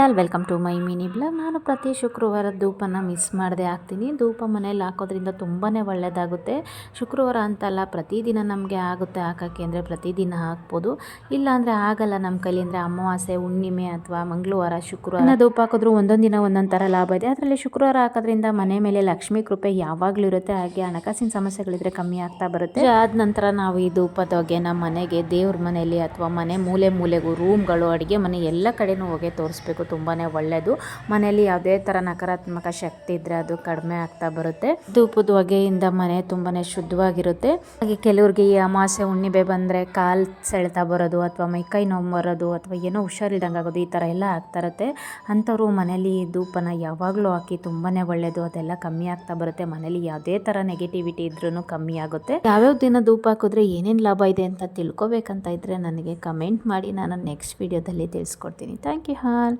All welcome to my mini blog. ನಾನು ಪ್ರತಿ ಶುಕ್ರವಾರ ಧೂಪನ ಮಿಸ್ ಮಾಡದೆ ಹಾಕ್ತೀನಿ. ಧೂಪ ಮನೇಲಿ ಹಾಕೋದ್ರಿಂದ ತುಂಬಾ ಒಳ್ಳೆಯದಾಗುತ್ತೆ. ಶುಕ್ರವಾರ ಅಂತಲ್ಲ, ಪ್ರತಿದಿನ ನಮಗೆ ಆಗುತ್ತೆ ಹಾಕೋಕ್ಕೆ, ಅಂದರೆ ಪ್ರತಿದಿನ ಹಾಕ್ಬೋದು. ಇಲ್ಲಾಂದರೆ ಆಗಲ್ಲ ನಮ್ಮ ಕೈಲಿ, ಅಂದರೆ ಅಮಾವಾಸ್ಯೆ, ಹುಣ್ಣಿಮೆ ಅಥವಾ ಮಂಗಳವಾರ, ಶುಕ್ರವಾರ ಧೂಪ ಹಾಕಿದ್ರು ಒಂದೊಂದು ದಿನ ಒಂದೊಂದು ಥರ ಲಾಭ ಇದೆ. ಅದರಲ್ಲಿ ಶುಕ್ರವಾರ ಹಾಕೋದ್ರಿಂದ ಮನೆ ಮೇಲೆ ಲಕ್ಷ್ಮೀ ಕೃಪೆ ಯಾವಾಗಲೂ ಇರುತ್ತೆ. ಹಾಗೆ ಹಣಕಾಸಿನ ಸಮಸ್ಯೆಗಳಿದ್ರೆ ಕಮ್ಮಿ ಆಗ್ತಾ ಬರುತ್ತೆ. ಆದ ನಂತರ ನಾವು ಈ ಧೂಪದ ಹೊಗೆ ನಮ್ಮ ಮನೆಗೆ, ದೇವ್ರ ಮನೆಯಲ್ಲಿ ಅಥವಾ ಮನೆ ಮೂಲೆಗೂ, ರೂಮ್ಗಳು, ಅಡುಗೆ ಮನೆ ಎಲ್ಲ ಕಡೆನೂ ಹೊಗೆ ತೋರಿಸ್ಬೇಕು. ತುಂಬಾ ಒಳ್ಳೆಯದು. ಮನೆಯಲ್ಲಿ ಯಾವುದೇ ಥರ ನಕಾರಾತ್ಮಕ ಶಕ್ತಿ ಇದ್ದರೆ ಅದು ಕಡಿಮೆ ಆಗ್ತಾ ಬರುತ್ತೆ. ಧೂಪದ ಹೊಗೆಯಿಂದ ಮನೆ ತುಂಬಾ ಶುದ್ಧವಾಗಿರುತ್ತೆ. ಹಾಗೆ ಕೆಲವ್ರಿಗೆ ಈ ಅಮಾವಾಸ್ಯೆ, ಹುಣ್ಣಿಮೆ ಬಂದರೆ ಕಾಲು ಸೆಳೆತ ಬರೋದು ಅಥವಾ ಮೈಕೈ ನೋವು ಬರೋದು ಅಥವಾ ಏನೋ ಹುಷಾರಿಲ್ದಂಗೆ ಆಗೋದು, ಈ ಥರ ಎಲ್ಲ ಆಗ್ತಾ ಇರುತ್ತೆ. ಅಂಥವ್ರು ಮನೇಲಿ ಧೂಪನ ಯಾವಾಗಲೂ ಹಾಕಿ, ತುಂಬಾ ಒಳ್ಳೆಯದು. ಅದೆಲ್ಲ ಕಮ್ಮಿ ಆಗ್ತಾ ಬರುತ್ತೆ. ಮನೇಲಿ ಯಾವುದೇ ಥರ ನೆಗೆಟಿವಿಟಿ ಇದ್ರೂ ಕಮ್ಮಿ ಆಗುತ್ತೆ. ಯಾವ್ಯಾವ ದಿನ ಧೂಪ ಹಾಕಿದ್ರೆ ಏನೇನು ಲಾಭ ಇದೆ ಅಂತ ತಿಳ್ಕೊಬೇಕಂತ ಇದ್ದರೆ ನನಗೆ ಕಮೆಂಟ್ ಮಾಡಿ, ನಾನು ನೆಕ್ಸ್ಟ್ ವಿಡಿಯೋದಲ್ಲಿ ತಿಳಿಸ್ಕೊಡ್ತೀನಿ. Thank you all.